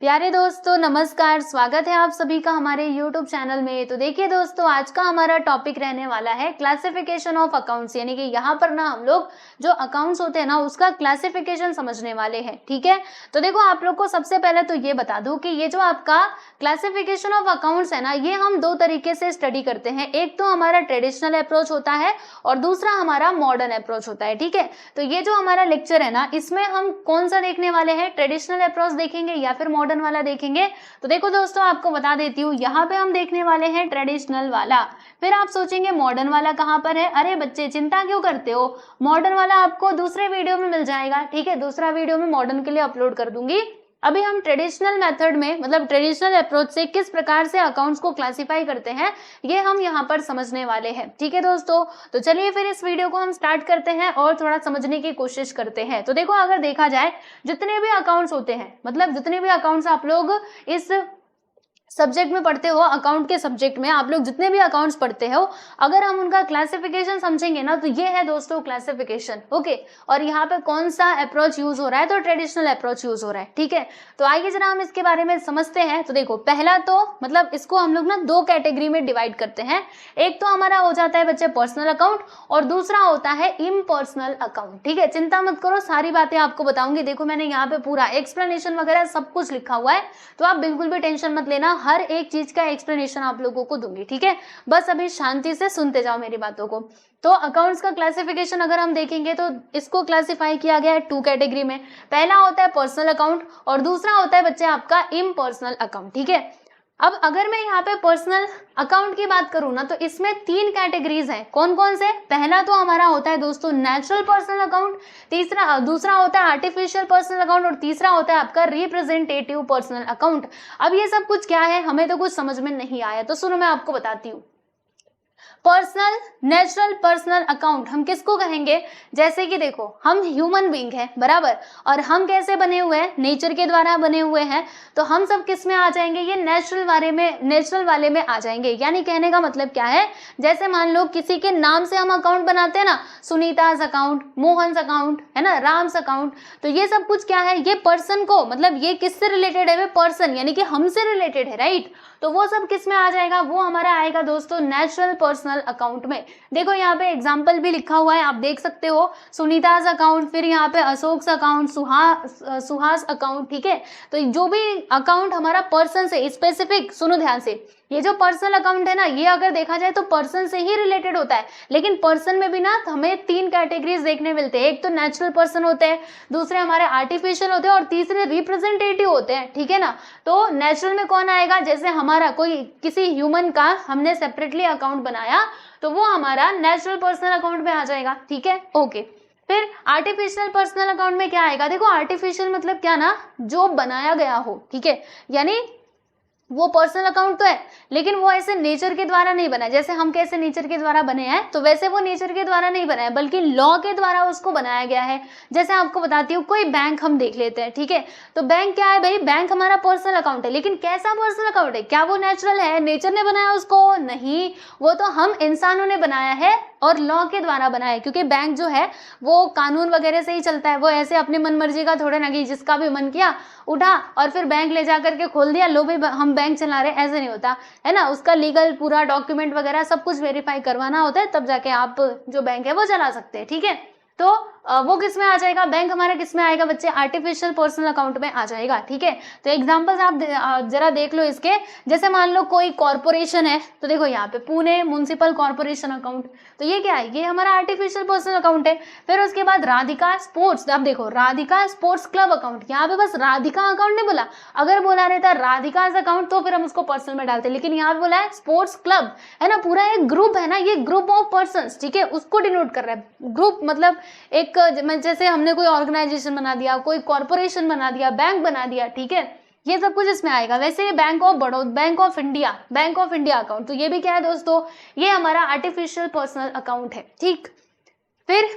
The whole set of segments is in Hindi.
प्यारे दोस्तों नमस्कार, स्वागत है आप सभी का हमारे YouTube चैनल में। तो देखिए दोस्तों, आज का हमारा टॉपिक रहने वाला है क्लासिफिकेशन ऑफ अकाउंट्स, यानी कि यहाँ पर ना हम लोग जो अकाउंट्स होते हैं ना उसका क्लासिफिकेशन समझने वाले हैं। ठीक है, तो देखो आप लोग को सबसे पहले तो ये बता दूं कि ये जो आपका क्लासिफिकेशन ऑफ अकाउंट्स है ना, ये हम दो तरीके से स्टडी करते हैं। एक तो हमारा ट्रेडिशनल अप्रोच होता है और दूसरा हमारा मॉडर्न अप्रोच होता है। ठीक है, तो ये जो हमारा लेक्चर है ना, इसमें हम कौन सा देखने वाले हैं, ट्रेडिशनल अप्रोच देखेंगे या फिर मॉडर्न वाला देखेंगे। तो देखो दोस्तों, आपको बता देती हूँ, यहाँ पे हम देखने वाले हैं ट्रेडिशनल वाला। फिर आप सोचेंगे मॉडर्न वाला कहाँ पर है। अरे बच्चे चिंता क्यों करते हो, मॉडर्न वाला आपको दूसरे वीडियो में मिल जाएगा। ठीक है, दूसरा वीडियो में मॉडर्न के लिए अपलोड कर दूंगी। अभी हम ट्रेडिशनल मेथड में, मतलब ट्रेडिशनल अप्रोच से किस प्रकार से अकाउंट्स को क्लासिफाई करते हैं, ये हम यहाँ पर समझने वाले हैं। ठीक है दोस्तों, तो चलिए फिर इस वीडियो को हम स्टार्ट करते हैं और थोड़ा समझने की कोशिश करते हैं। तो देखो, अगर देखा जाए जितने भी अकाउंट्स होते हैं, मतलब जितने भी अकाउंट्स आप लोग इस सब्जेक्ट में पढ़ते हो, अकाउंट के सब्जेक्ट में आप लोग जितने भी अकाउंट्स पढ़ते हो, अगर हम उनका क्लासिफिकेशन समझेंगे ना, तो ये है दोस्तों क्लासिफिकेशन। ओके, और यहाँ पे कौन सा अप्रोच यूज हो रहा है, तो ट्रेडिशनल अप्रोच यूज हो रहा है। ठीक है, तो आइए जरा हम इसके बारे में समझते हैं। तो देखो, पहला तो मतलब इसको हम लोग ना दो कैटेगरी में डिवाइड करते हैं। एक तो हमारा हो जाता है बच्चे पर्सनल अकाउंट और दूसरा होता है इम्पर्सनल अकाउंट। ठीक है, चिंता मत करो, सारी बातें आपको बताऊंगी। देखो मैंने यहाँ पे पूरा एक्सप्लेनेशन वगैरह सब कुछ लिखा हुआ है, तो आप बिल्कुल भी टेंशन मत लेना, हर एक चीज का एक्सप्लेनेशन आप लोगों को दूंगी। ठीक है, बस अभी शांति से सुनते जाओ मेरी बातों को। तो अकाउंट्स का क्लासिफिकेशन अगर हम देखेंगे तो इसको क्लासिफाई किया गया है टू कैटेगरी में। पहला होता है पर्सनल अकाउंट और दूसरा होता है बच्चे आपका इम्पर्सनल अकाउंट। ठीक है, अब अगर मैं यहाँ पे पर्सनल अकाउंट की बात करूँ ना, तो इसमें तीन कैटेगरीज हैं। कौन कौन से, पहला तो हमारा होता है दोस्तों नेचुरल पर्सनल अकाउंट, दूसरा होता है आर्टिफिशियल पर्सनल अकाउंट और तीसरा होता है आपका रिप्रेजेंटेटिव पर्सनल अकाउंट। अब ये सब कुछ क्या है, हमें तो कुछ समझ में नहीं आया, तो सुनो मैं आपको बताती हूँ। पर्सनल नेचुरल पर्सनल अकाउंट हम किसको कहेंगे, जैसे कि देखो हम ह्यूमन बीइंग हैं बराबर, और हम कैसे बने हुए हैं, नेचर के द्वारा बने हुए हैं, तो हम सब किस में आ जाएंगे, ये नेचुरल वाले में आ जाएंगे। यानी कहने का मतलब क्या है, जैसे मान लो किसी के नाम से हम अकाउंट बनाते हैं ना, सुनीता's अकाउंट, मोहन's अकाउंट, है ना, राम's अकाउंट, तो ये सब कुछ क्या है, ये पर्सन को, मतलब ये किससे रिलेटेड है, वे पर्सन यानी कि हमसे रिलेटेड है, राइट। तो वो सब किस में आ जाएगा, वो हमारा आएगा दोस्तों नेचुरल पर्सनल अकाउंट में। देखो यहाँ पे एग्जांपल भी लिखा हुआ है, आप देख सकते हो, सुनीता's अकाउंट, फिर यहाँ पे अशोक's अकाउंट, सुहास अकाउंट। ठीक है, तो जो भी अकाउंट हमारा पर्सन से स्पेसिफिक, सुनो ध्यान से, ये जो पर्सनल अकाउंट है ना, ये अगर देखा जाए तो पर्सन से ही रिलेटेड होता है, लेकिन पर्सन में भी ना हमें तीन कैटेगरीज देखने मिलते हैं। एक तो नेचुरल पर्सन होते हैं, दूसरे हमारे आर्टिफिशियल होते हैं और तीसरे रिप्रेजेंटेटिव होते हैं। ठीक है ना, तो नेचुरल में कौन आएगा, जैसे हमारा कोई किसी ह्यूमन का हमने सेपरेटली अकाउंट बनाया, तो वो हमारा नेचुरल पर्सनल अकाउंट में आ जाएगा। ठीक है, ओके। फिर आर्टिफिशियल पर्सनल अकाउंट में क्या आएगा, देखो आर्टिफिशियल मतलब क्या ना, जो बनाया गया हो। ठीक है, यानी वो पर्सनल अकाउंट तो है, लेकिन वो ऐसे नेचर के द्वारा नहीं बना है, जैसे हम कैसे नेचर के द्वारा बने हैं, तो वैसे वो नेचर के द्वारा नहीं बना है, बल्कि लॉ के द्वारा उसको बनाया गया है। जैसे आपको बताती हूँ, कोई बैंक हम देख लेते हैं। ठीक है, तो बैंक क्या है भाई, बैंक हमारा पर्सनल अकाउंट है, लेकिन कैसा पर्सनल अकाउंट है, क्या वो नेचुरल है, नेचर ने बनाया उसको, नहीं, वो तो हम इंसानों ने बनाया है और लॉ के द्वारा बनाया है। क्योंकि बैंक जो है वो कानून वगैरह से ही चलता है, वो ऐसे अपनी मन मर्जी का थोड़े ना कि जिसका भी मन किया उठा और फिर बैंक ले जा करके खोल दिया, लो भाई हम बैंक चला रहे, ऐसे नहीं होता है ना। उसका लीगल पूरा डॉक्यूमेंट वगैरह सब कुछ वेरीफाई करवाना होता है, तब जाके आप जो बैंक है वो चला सकते हैं। ठीक है, तो वो किस में आ जाएगा, बैंक हमारा किस में आएगा बच्चे, आर्टिफिशियल पर्सनल अकाउंट में आ जाएगा। ठीक है, तो एग्जांपल्स आप जरा देख लो इसके। जैसे मान लो कोई कॉर्पोरेशन है, तो देखो यहाँ पे पुणे म्युनिसिपल कॉर्पोरेशन अकाउंट, तो ये क्या है, ये हमारा आर्टिफिशियल पर्सनल अकाउंट है। फिर उसके बाद राधिका स्पोर्ट्स, अब देखो राधिका स्पोर्ट्स क्लब अकाउंट, यहाँ पे बस राधिका अकाउंट नहीं बोला, अगर बोला रहता राधिका's अकाउंट तो फिर हम उसको पर्सनल में डालते, लेकिन यहाँ पे बोला है स्पोर्ट्स क्लब, है ना, पूरा एक ग्रुप है ना, ये ग्रुप ऑफ पर्सन। ठीक है, उसको डिनोट कर रहा है। ग्रुप मतलब एक, जैसे हमने कोई ऑर्गेनाइजेशन बना दिया, कोई कॉर्पोरेशन बना दिया, बैंक बना दिया। ठीक है, ये सब कुछ इसमें आएगा। वैसे बैंक ऑफ इंडिया अकाउंट, तो ये भी क्या है दोस्तों, ये हमारा आर्टिफिशियल पर्सनल अकाउंट है। ठीक, फिर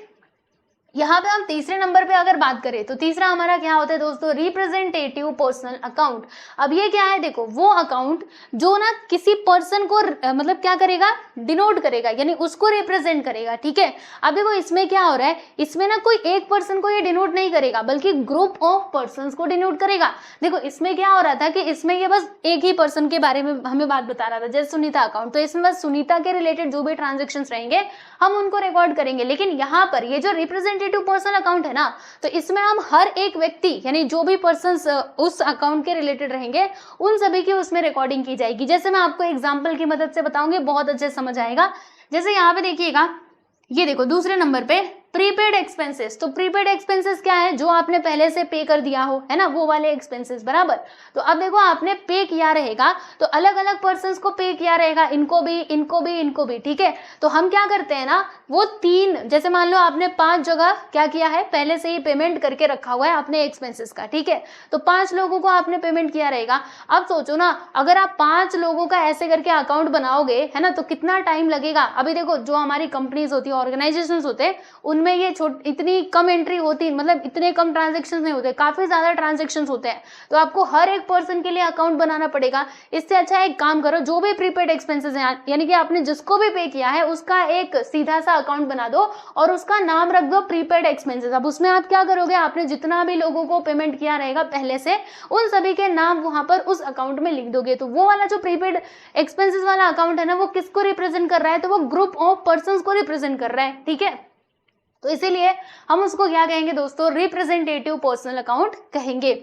यहाँ पे हम तीसरे नंबर पे अगर बात करें तो तीसरा हमारा क्या होता है दोस्तों, रिप्रेजेंटेटिव पर्सनल अकाउंट। अब ये क्या है, देखो वो अकाउंट जो ना किसी पर्सन को मतलब क्या करेगा, डिनोट करेगा, यानी उसको रिप्रेजेंट करेगा, ठीक है। अब देखो इसमें क्या हो रहा है, इसमें ना कोई एक पर्सन को ये डिनोट नहीं करेगा बल्कि ग्रुप ऑफ पर्सन को डिनोट करेगा। देखो इसमें क्या हो रहा था कि इसमें ये बस एक ही पर्सन के बारे में हमें बात बता रहा था, जैसे सुनीता अकाउंट, तो इसमें बस सुनीता के रिलेटेड जो भी ट्रांजेक्शन रहेंगे हम उनको रिकॉर्ड करेंगे। लेकिन यहाँ पर ये जो रिप्रेजेंटेटिव पर्सनल अकाउंट है ना, तो इसमें हम हर एक व्यक्ति यानी जो भी पर्सन उस अकाउंट के रिलेटेड रहेंगे उन सभी की उसमें रिकॉर्डिंग की जाएगी। जैसे मैं आपको एग्जांपल की मदद से बताऊंगी, बहुत अच्छे से समझ आएगा। जैसे यहाँ पे देखिएगा, ये देखो दूसरे नंबर पे प्रीपेड एक्सपेंसेस। तो प्रीपेड एक्सपेंसेस क्या है, जो आपने पहले से पे कर दिया हो, है ना, वो वाले एक्सपेंसेस, बराबर। तो अब देखो आपने पे किया रहेगा तो अलग अलग पर्संस को पे किया रहेगा, इनको भी, इनको भी, इनको भी, ठीक है। तो हम क्या करते हैं ना, वो तीन, जैसे मान लो आपने 5 जगह क्या किया है, पहले से ही पेमेंट करके रखा हुआ है अपने एक्सपेंसेस का, ठीक है। तो 5 लोगों को आपने पेमेंट किया रहेगा। अब सोचो ना, अगर आप 5 लोगों का ऐसे करके अकाउंट बनाओगे, है ना, तो कितना टाइम लगेगा। अभी देखो जो हमारी कंपनीज होती है, ऑर्गेनाइजेशन होते हैं, उनमें ये इतनी कम एंट्री होती, मतलब इतने कम ट्रांजेक्शन नहीं होते, काफी ज्यादा ट्रांजेक्शन होते हैं। तो आपको हर एक पर्सन के लिए अकाउंट बनाना पड़ेगा। इससे अच्छा एक काम करो, जो भी प्रीपेड एक्सपेंसेस हैं, यानी कि आपने जिसको भी पे किया है उसका एक सीधा सा अकाउंट बना दो और उसका नाम रख दो प्रीपेड एक्सपेंसेस। अब उसमें आप क्या करोगे, आपने जितना भी लोगों को पेमेंट किया रहेगा पहले से, उन सभी के नाम वहां पर उस अकाउंट में लिख दोगे। तो वो वाला जो प्रीपेड एक्सपेंसेस वाला अकाउंट है ना, वो किसको रिप्रेजेंट कर रहा है, तो वो ग्रुप ऑफ पर्सन को रिप्रेजेंट कर रहा है, ठीक है। तो इसीलिए हम उसको क्या कहेंगे दोस्तों, रिप्रेजेंटेटिव पर्सनल अकाउंट कहेंगे।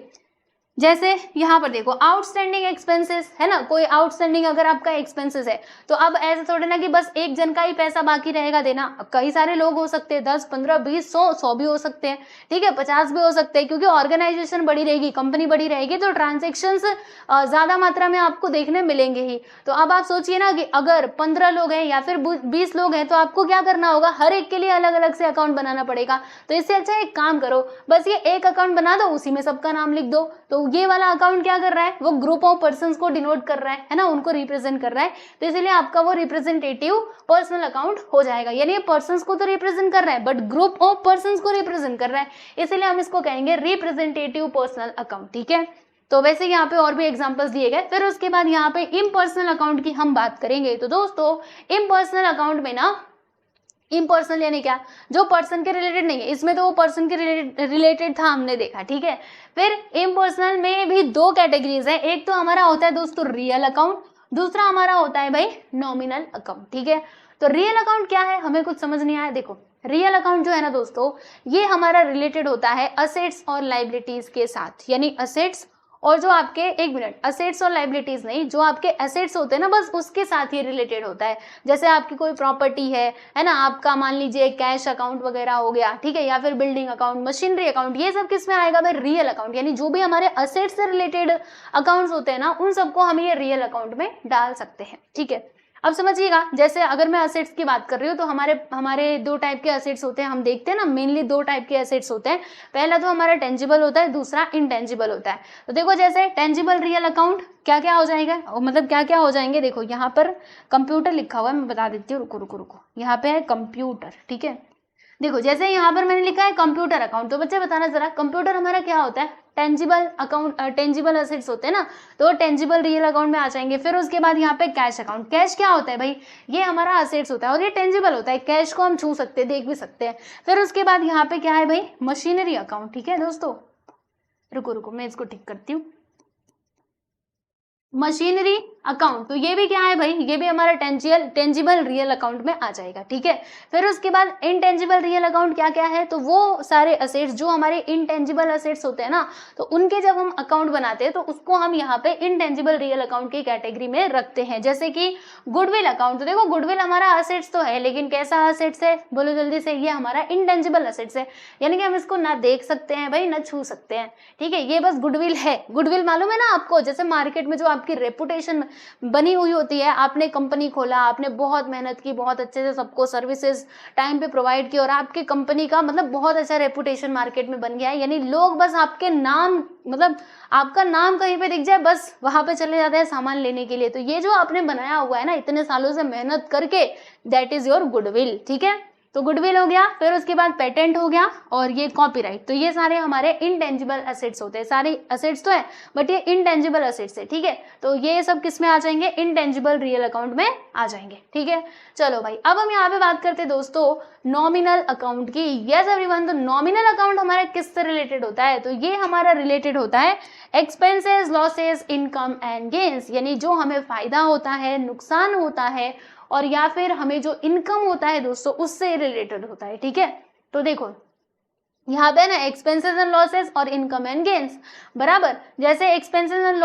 जैसे यहाँ पर देखो आउटस्टैंडिंग एक्सपेंसेस, है ना, कोई आउटस्टैंडिंग अगर आपका एक्सपेंसेस है, तो अब ऐसे थोड़े ना कि बस एक जन का ही पैसा बाकी रहेगा देना, कई सारे लोग हो सकते हैं, 10, 15, 20, 100 भी हो सकते हैं, ठीक है, 50 भी हो सकते हैं, क्योंकि ऑर्गेनाइजेशन बड़ी रहेगी, कंपनी बड़ी रहेगी, तो ट्रांजेक्शन्स ज्यादा मात्रा में आपको देखने मिलेंगे ही। तो अब आप सोचिए ना कि अगर 15 लोग हैं या फिर 20 लोग हैं, तो आपको क्या करना होगा, हर एक के लिए अलग अलग से अकाउंट बनाना पड़ेगा। तो इससे अच्छा एक काम करो, बस ये एक अकाउंट बना दो, उसी में सबका नाम लिख दो। तो ये वाला अकाउंट क्या कर रहा है, वो ग्रुप ऑफ पर्संस को डिनोट कर रहा है ना, उनको रिप्रेजेंट कर रहा है। तो इसलिए आपका वो रिप्रेजेंटेटिव पर्सनल अकाउंट हो जाएगा, यानी ये पर्संस को तो रिप्रेजेंट कर रहा है बट ग्रुप ऑफ पर्संस को रिप्रेजेंट कर रहा है, इसलिए हम इसको कहेंगे रिप्रेजेंटेटिव पर्सनल अकाउंट, ठीक है। तो वैसे यहाँ पे और भी एग्जांपल्स दिए गए। फिर उसके बाद यहाँ पे इम्पर्सनल अकाउंट की हम बात करेंगे। तो दोस्तों इम्पर्सनल अकाउंट में ना, इम्पर्सनल यानी क्या, जो पर्सन के रिलेटेड नहीं है, इसमें तो वो पर्सन के रिलेटेड था, हमने देखा, ठीक है। फिर इम्पर्सनल में भी 2 कैटेगरीज है, एक तो हमारा होता है दोस्तों रियल अकाउंट, दूसरा हमारा होता है भाई नॉमिनल अकाउंट, ठीक है। तो रियल अकाउंट क्या है, हमें कुछ समझ नहीं आया। देखो रियल अकाउंट जो है ना दोस्तों, ये हमारा रिलेटेड होता है असेट्स और लाइबिलिटीज के साथ, यानी असेट्स और जो आपके, एक मिनट, असेट्स और लाइबिलिटीज नहीं, जो आपके एसेट्स होते हैं ना, बस उसके साथ ही रिलेटेड होता है। जैसे आपकी कोई प्रॉपर्टी है ना, आपका मान लीजिए कैश अकाउंट वगैरह हो गया, ठीक है, या फिर बिल्डिंग अकाउंट, मशीनरी अकाउंट, ये सब किस में आएगा भाई, रियल अकाउंट। यानी जो भी हमारे असेट्स से रिलेटेड अकाउंट्स होते हैं ना, उन सबको हम ये रियल अकाउंट में डाल सकते हैं, ठीक है। अब समझिएगा, जैसे अगर मैं असेट्स की बात कर रही हूँ, तो हमारे 2 टाइप के असेट्स होते हैं, हम देखते हैं ना, मेनली 2 टाइप के असेट्स होते हैं। पहला तो हमारा टेंजिबल होता है, दूसरा इनटेंजिबल होता है। तो देखो जैसे टेंजिबल रियल अकाउंट क्या क्या हो जाएगा, मतलब क्या क्या हो जाएंगे, देखो यहाँ पर कंप्यूटर लिखा हुआ है, मैं बता देती हूँ, रुको, यहाँ पे है कंप्यूटर, ठीक है। देखो जैसे यहाँ पर मैंने लिखा है कंप्यूटर अकाउंट, तो बच्चे बताना जरा, कंप्यूटर हमारा क्या होता है, टेंजिबल अकाउंट, टेंजिबल असेट्स होते हैं ना, तो टेंजिबल रियल अकाउंट में आ जाएंगे। फिर उसके बाद यहाँ पे कैश अकाउंट, कैश क्या होता है भाई, ये हमारा असेट्स होता है और ये टेंजिबल होता है, कैश को हम छू सकते हैं, देख भी सकते हैं। फिर उसके बाद यहाँ पे क्या है भाई, मशीनरी अकाउंट, ठीक है दोस्तों, रुको मैं इसको ठीक करती हूँ, मशीनरी अकाउंट, तो ये भी क्या है भाई, ये भी हमारा टेंजिबल रियल अकाउंट में आ जाएगा, ठीक है। फिर उसके बाद इनटेंजिबल रियल अकाउंट क्या क्या है, तो वो सारे असेट्स जो हमारे इनटेंजिबल असेट्स होते हैं ना, तो उनके जब हम अकाउंट बनाते हैं तो उसको हम यहाँ पे इनटेंजिबल रियल अकाउंट की कैटेगरी में रखते हैं। जैसे कि गुडविल अकाउंट, तो देखो गुडविल हमारा असेट्स तो है, लेकिन कैसा असेट्स है, बोलो जल्दी से, ये हमारा इनटेंजिबल असेट्स है, यानी कि हम इसको ना देख सकते हैं भाई, ना छू सकते हैं, ठीक है। ये बस गुडविल है। गुडविल मालूम है ना आपको, जैसे मार्केट में जो आपकी रेपुटेशन बनी हुई होती है, आपने कंपनी खोला, आपने बहुत मेहनत की, बहुत अच्छे से सबको सर्विसेज टाइम पे प्रोवाइड की और आपकी कंपनी का मतलब बहुत अच्छा रेपुटेशन मार्केट में बन गया है, यानी लोग बस आपके नाम, मतलब आपका नाम कहीं पे दिख जाए बस वहां पे चले जाते हैं सामान लेने के लिए। तो ये जो आपने बनाया हुआ है ना इतने सालों से मेहनत करके, दैट इज योर गुडविल, ठीक है। तो गुडविल हो गया, फिर उसके बाद पेटेंट हो गया और ये कॉपीराइट। तो ये सारे हमारे इनटेंजिबल एसेट्स होते हैं, सारे एसेट्स तो है बट ये इनटेंजिबल एसेट्स है, ठीक है। तो ये सब किस में आ जाएंगे, इनटेंजिबल रियल अकाउंट में आ जाएंगे, ठीक है। चलो भाई, अब हम यहाँ पे बात करते हैं दोस्तों नॉमिनल अकाउंट की। यस एवरीवन, तो नॉमिनल अकाउंट हमारा किससे रिलेटेड होता है, तो ये हमारा रिलेटेड होता है expenses, losses, income and gains, यानी जो हमें फायदा होता है, नुकसान होता है और या फिर हमें जो इनकम होता है दोस्तों उससे रिलेटेड होता है, ठीक है। तो देखो यहाँ पे ना एक्सपेंसेस एंड लॉसेस और इनकम एंड गेन्स बराबर, जैसे एक्सपेंसेस एंड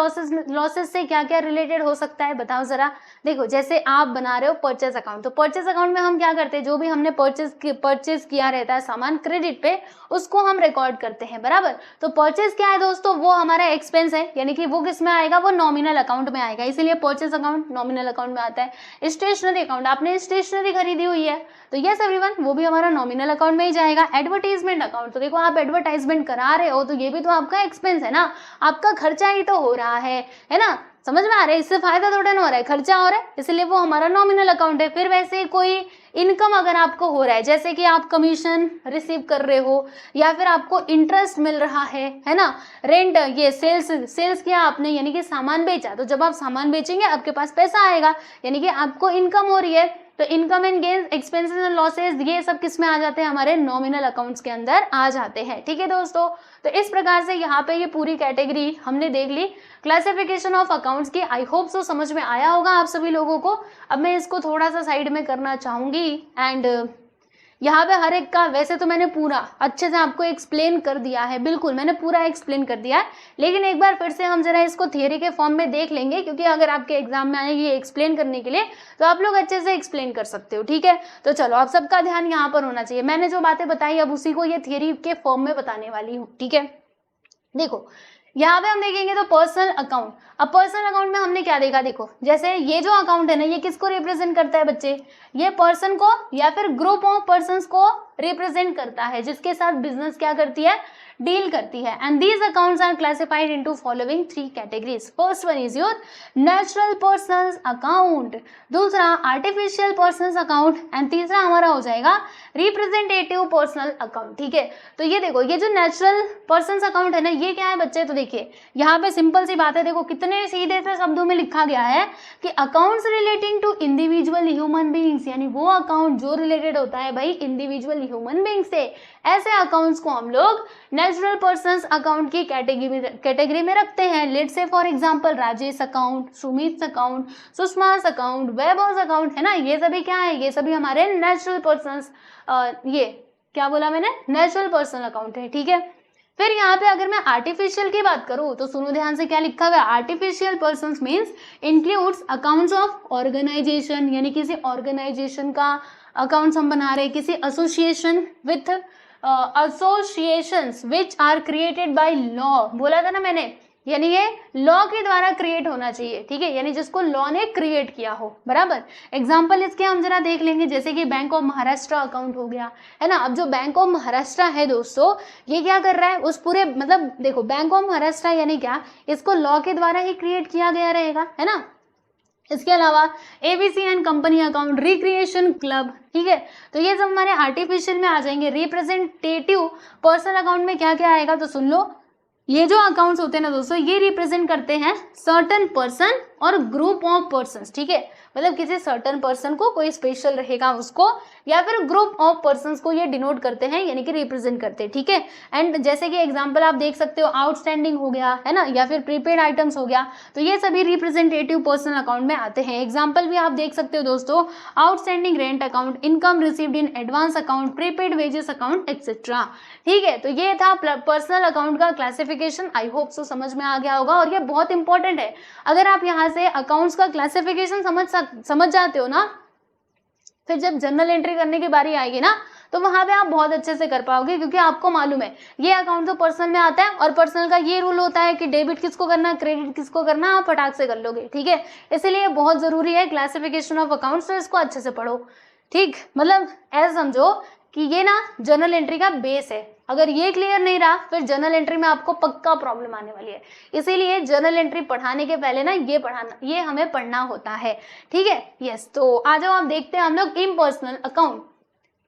लॉसेस से क्या क्या रिलेटेड हो सकता है बताओ जरा। देखो जैसे आप बना रहे हो परचेस अकाउंट, तो परचेस अकाउंट में हम क्या करते हैं, जो भी हमने परचेस किया रहता है सामान क्रेडिट पे, उसको हम रिकॉर्ड करते हैं बराबर। तो परचेस क्या है दोस्तों, वो हमारा एक्सपेंस है, यानी कि वो किस में आएगा, वो नॉमिनल अकाउंट में आएगा, इसीलिए परचेस अकाउंट नॉमिनल अकाउंट में आता है। स्टेशनरी अकाउंट, आपने स्टेशनरी खरीदी हुई है तो यस एवरीवन वो भी हमारा नॉमिनल अकाउंट में ही जाएगा। एडवर्टाइजमेंट अकाउंट, तो देखो आप एडवर्टाइजमेंट करा रहे हो तो ये भी तो आपका एक्सपेंस है ना, आपका खर्चा ही तो हो रहा है ना, समझ में आ रहा है, इससे फायदा थोड़ा ना हो रहा है, खर्चा हो रहा है, इसलिए वो हमारा नॉमिनल अकाउंट है। फिर वैसे कोई इनकम अगर आपको हो रहा है, जैसे कि आप कमीशन रिसीव कर रहे हो या फिर आपको इंटरेस्ट मिल रहा है ना, रेंट, ये सेल्स किया आपने यानी कि सामान बेचा, तो जब आप सामान बेचेंगे आपके पास पैसा आएगा यानी कि आपको इनकम हो रही है। तो income and gains, expenses and losses, ये सब किस में आ जाते हैं, हमारे नॉमिनल अकाउंट्स के अंदर आ जाते हैं, ठीक है दोस्तों। तो इस प्रकार से यहाँ पे ये पूरी कैटेगरी हमने देख ली क्लासिफिकेशन ऑफ अकाउंट्स की। आई होप सो समझ में आया होगा आप सभी लोगों को। अब मैं इसको थोड़ा सा साइड में करना चाहूंगी एंड यहाँ पे हर एक का, वैसे तो मैंने पूरा अच्छे से आपको एक्सप्लेन कर दिया है, बिल्कुल मैंने पूरा एक्सप्लेन कर दिया है, लेकिन एक बार फिर से हम जरा इसको थियरी के फॉर्म में देख लेंगे, क्योंकि अगर आपके एग्जाम में आएगी ये एक्सप्लेन करने के लिए तो आप लोग अच्छे से एक्सप्लेन कर सकते हो, ठीक है। तो चलो आप सबका ध्यान यहाँ पर होना चाहिए, मैंने जो बातें बताई अब उसी को ये थियरी के फॉर्म में बताने वाली हूँ, ठीक है। देखो यहाँ पे हम देखेंगे तो पर्सनल अकाउंट। अब पर्सनल अकाउंट में हमने क्या देखा, देखो जैसे ये जो अकाउंट है ना, ये किसको रिप्रेजेंट करता है बच्चे, ये पर्सन को या फिर ग्रुप ऑफ पर्संस को रिप्रेजेंट करता है, जिसके साथ बिजनेस क्या करती है, डील करती है। And these accounts are classified into following 3 categories. First one is your natural persons account, दूसरा आर्टिफिशियल पर्संस अकाउंट एंड तीसरा हमारा हो जाएगा रिप्रेजेंटेटिव पर्सनल अकाउंट, ठीक है। तो ये देखो ये जो नेचुरल पर्संस अकाउंट है ना, ये क्या है बच्चे, तो देखिए यहाँ पे सिंपल सी बात है, देखो कितने सीधे से शब्दों में लिखा गया है कि accounts relating to individual human beings, यानी वो अकाउंट जो रिलेटेड होता है भाई इंडिविजुअल ह्यूमन बीइंग से, ऐसे अकाउंट्स को हम लोग नेचुरल पर्संस अकाउंट की कैटेगरी में रखते हैं। Let's say for example Rajesh account, Sumit account, Sushma account, Vaibhav account, है ना, ये सभी क्या है, ये सभी हमारे नेचुरल पर्संस, ये क्या बोला मैंने, नेचुरल पर्सनल अकाउंट है, ठीक है। फिर यहाँ पे अगर मैं आर्टिफिशियल की बात करूँ तो सुनो ध्यान से क्या लिखा हुआ है, artificial persons means includes accounts of organisation, यानी किसी ऑर्गेनाइजेशन का अकाउंट्स हम बना रहे हैं, किसी association with associations which are created by law, बोला था ना मैंने, यानी ये लॉ के द्वारा क्रिएट होना चाहिए, ठीक है, यानी जिसको लॉ ने क्रिएट किया हो बराबर। एग्जांपल इसके हम जरा देख लेंगे, जैसे कि बैंक ऑफ महाराष्ट्र अकाउंट हो गया, है ना। अब जो बैंक ऑफ महाराष्ट्र है दोस्तों, ये क्या कर रहा है, उस पूरे मतलब देखो बैंक ऑफ महाराष्ट्र यानी क्या, इसको लॉ के द्वारा ही क्रिएट किया गया रहेगा, है ना। इसके अलावा ABC and company account, recreation club, ठीक है। तो ये सब हमारे आर्टिफिशियल में आ जाएंगे। रिप्रेजेंटेटिव पर्सनल अकाउंट में क्या क्या आएगा, तो सुन लो, ये जो अकाउंट्स होते हैं ना दोस्तों, ये रिप्रेजेंट करते हैं सर्टेन पर्सन और ग्रुप ऑफ पर्संस, ठीक है, मतलब किसी सर्टेन पर्सन को, कोई स्पेशल रहेगा उसको, या फिर ग्रुप ऑफ पर्संस को ये डिनोट करते हैं, यानी कि रिप्रेजेंट करते हैं, ठीक है। एंड जैसे कि एग्जांपल आप देख सकते हो, आउटस्टैंडिंग हो गया, है ना, या फिर प्रीपेड आइटम्स हो गया, तो ये सभी रिप्रेजेंटेटिव पर्सनल अकाउंट में आते हैं। एग्जाम्पल भी आप देख सकते हो दोस्तों, outstanding rent account, income received in advance account, prepaid wages account etcetera, ठीक है। तो ये था पर्सनल अकाउंट का क्लासिफिकेशन, आई होप सो समझ में आ गया होगा, और ये बहुत इंपॉर्टेंट है। अगर आप यहाँ से अकाउंट्स का क्लासिफिकेशन समझ जाते हो ना, फिर जब जर्नल एंट्री करने की बारी आएगी ना, तो वहां पे आप बहुत अच्छे से कर पाओगे, क्योंकि आपको मालूम है ये अकाउंट तो पर्सनल में आता है, और पर्सनल का ये रूल होता है कि डेबिट किसको करना है, क्रेडिट किसको करना है, आप फटाक से कर लोगे, ठीक है। इसलिए बहुत जरूरी है क्लासिफिकेशन ऑफ अकाउंट्स, तो इसको अच्छे से पढ़ो, ठीक, मतलब ऐसा समझो कि ये ना जर्नल एंट्री का बेस है। अगर ये क्लियर नहीं रहा, फिर जर्नल एंट्री में आपको पक्का प्रॉब्लम आने वाली है। इसीलिए जर्नल एंट्री पढ़ाने के पहले ना ये हमें पढ़ना होता है, ठीक है। यस, तो आ जाओ आप देखते हैं हम लोग इम्पर्सनल अकाउंट।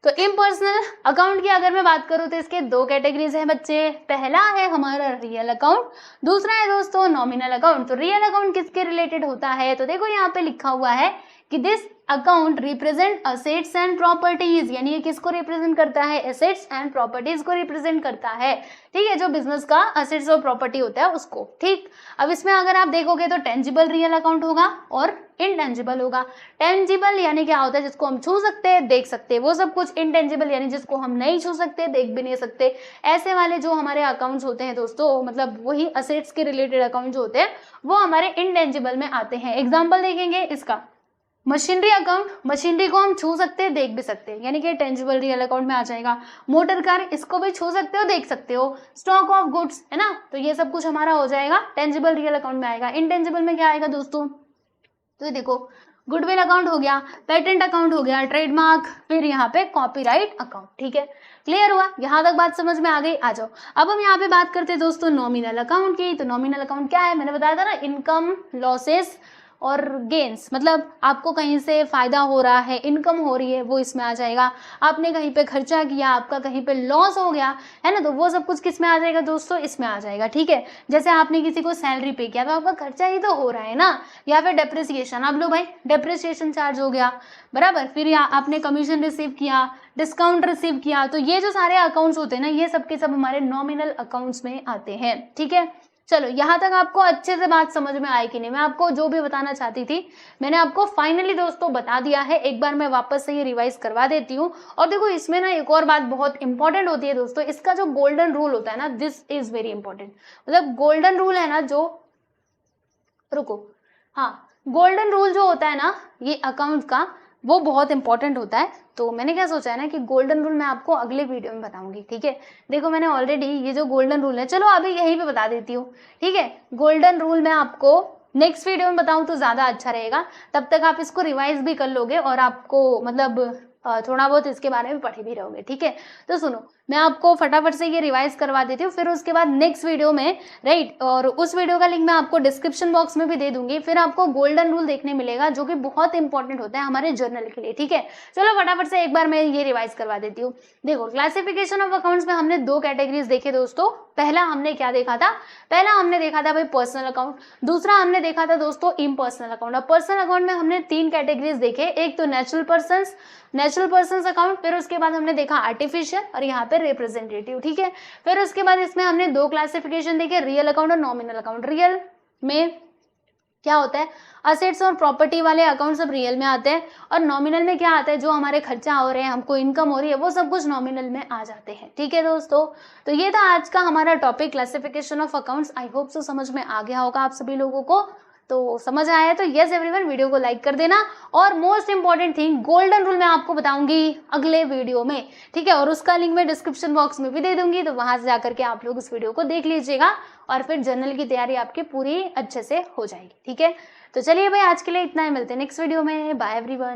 तो इम्पर्सनल अकाउंट की अगर मैं बात करूँ तो इसके दो कैटेगरीज हैं बच्चे। पहला है हमारा रियल अकाउंट, दूसरा है दोस्तों नॉमिनल अकाउंट। तो रियल अकाउंट किसके रिलेटेड होता है, तो देखो यहाँ पे लिखा हुआ है कि this account represent assets and properties, यानी ये किसको रिप्रेजेंट करता है, एसेट्स एंड प्रॉपर्टीज को रिप्रेजेंट करता है। ठीक है, जो बिजनेस का असेट्स और प्रॉपर्टी होता है उसको। ठीक, अब इसमें अगर आप देखोगे तो टेंजिबल रियल अकाउंट होगा और इनटेंजिबल होगा। टेंजिबल यानी क्या होता है, जिसको हम छू सकते हैं देख सकते हैं वो सब कुछ। इनटेंजिबल यानी जिसको हम नहीं छू सकते देख भी नहीं सकते। ऐसे वाले जो हमारे अकाउंट्स होते हैं दोस्तों, मतलब वही असेट्स के रिलेटेड अकाउंट जो होते हैं वो हमारे इनटेंजिबल में आते हैं। एग्जाम्पल देखेंगे इसका, मशीनरी अकाउंट, मशीनरी को हम छू सकते हैं देख भी सकते हैं, यानी कि टेंजिबल रियल अकाउंट में आ जाएगा। मोटर कार, इसको भी छू सकते हो देख सकते हो। स्टॉक ऑफ गुड्स है ना, तो ये सब कुछ हमारा हो जाएगा टेंजिबल रियल अकाउंट में आएगा। इनटेंजिबल में क्या आएगा दोस्तों, तो देखो गुडविल अकाउंट हो गया, पेटेंट अकाउंट हो गया, ट्रेडमार्क, फिर यहाँ पे कॉपीराइट अकाउंट। ठीक है, क्लियर हुआ, यहाँ तक बात समझ में आ गई। आ जाओ अब हम यहाँ पे बात करते हैं दोस्तों नॉमिनल अकाउंट की। तो नॉमिनल अकाउंट क्या है, मैंने बताया था ना, इनकम, लॉसेस और गेन्स, मतलब आपको कहीं से फायदा हो रहा है, इनकम हो रही है, वो इसमें आ जाएगा। आपने कहीं पे खर्चा किया, आपका कहीं पे लॉस हो गया है ना, तो वो सब कुछ किस में आ जाएगा दोस्तों, इसमें आ जाएगा। ठीक है, जैसे आपने किसी को सैलरी पे किया तो आपका खर्चा ही तो हो रहा है ना, या फिर डेप्रिसिएशन, आप लो भाई डेप्रिसिएशन चार्ज हो गया बराबर, फिर या आपने कमीशन रिसीव किया, डिस्काउंट रिसीव किया, तो ये जो सारे अकाउंट्स होते हैं ना, ये सब के सब हमारे नॉमिनल अकाउंट्स में आते हैं। ठीक है, चलो यहाँ तक आपको अच्छे से बात समझ में आई कि नहीं, मैं आपको जो भी बताना चाहती थी मैंने आपको फाइनली दोस्तों बता दिया है। एक बार मैं वापस से ये रिवाइज करवा देती हूँ। और देखो इसमें ना एक और बात बहुत इंपॉर्टेंट होती है दोस्तों, इसका जो गोल्डन रूल होता है ना, दिस इज वेरी इंपॉर्टेंट। मतलब गोल्डन रूल है ना जो, रुको, हाँ, गोल्डन रूल जो होता है ना ये अकाउंट का, वो बहुत इंपॉर्टेंट होता है। तो मैंने क्या सोचा है ना कि गोल्डन रूल मैं आपको अगले वीडियो में बताऊंगी। ठीक है, देखो मैंने ऑलरेडी ये जो गोल्डन रूल है, चलो अभी यहीं पे बता देती हूँ। ठीक है, गोल्डन रूल मैं आपको नेक्स्ट वीडियो में बताऊं तो ज्यादा अच्छा रहेगा, तब तक आप इसको रिवाइज भी कर लोगे और आपको मतलब थोड़ा बहुत इसके बारे में पढ़े भी रहोगे। ठीक है, तो सुनो मैं आपको फटाफट से ये रिवाइज करवा देती हूँ, फिर उसके बाद नेक्स्ट वीडियो में, राइट, और उस वीडियो का लिंक मैं आपको डिस्क्रिप्शन बॉक्स में भी दे दूंगी। फिर आपको गोल्डन रूल देखने मिलेगा जो कि बहुत इंपॉर्टेंट होता है हमारे जर्नल के लिए। ठीक है, चलो फटाफट से एक बार मैं ये रिवाइज करवा देती हूँ। देखो क्लासिफिकेशन ऑफ अकाउंट्स में हमने दो कैटेगरीज देखे दोस्तों। पहला हमने क्या देखा था, पहला हमने देखा था भाई पर्सनल अकाउंट, दूसरा हमने देखा था दोस्तों इम्पर्सनल अकाउंट। अब पर्सनल अकाउंट में हमने तीन कैटेगरीज देखे, एक तो नेचुरल पर्सन्स अकाउंट, फिर उसके बाद हमने देखा आर्टिफिशियल और यहाँ पे रिप्रेजेंटेटिव। ठीक है, फिर उसके बाद इसमें हमने दो क्लासिफिकेशन देखे, रियल अकाउंट और नॉमिनल अकाउंट। रियल में क्या होता है, असेट्स और प्रॉपर्टी वाले अकाउंट सब रियल में आते हैं, और नॉमिनल में क्या आता है, जो हमारे खर्चा हो रहे हैं, हमको इनकम हो रही है, वो सब कुछ नॉमिनल में आ जाते हैं। ठीक है दोस्तों, तो ये था आज का हमारा topic classification of accounts. I hope so समझ में आ गया होगा आप सभी लोगों को। तो समझ आया तो यस एवरीवन, वीडियो को लाइक कर देना। और most important thing, golden rule मैं आपको बताऊंगी अगले वीडियो में। ठीक है, और उसका लिंक मैं डिस्क्रिप्शन बॉक्स में भी दे दूंगी, तो वहां से जाकर के आप लोग उस वीडियो को देख लीजिएगा और फिर जर्नल की तैयारी आपकी पूरी अच्छे से हो जाएगी। ठीक है, तो चलिए भाई आज के लिए इतना ही, मिलते हैं नेक्स्ट वीडियो में। Bye everyone.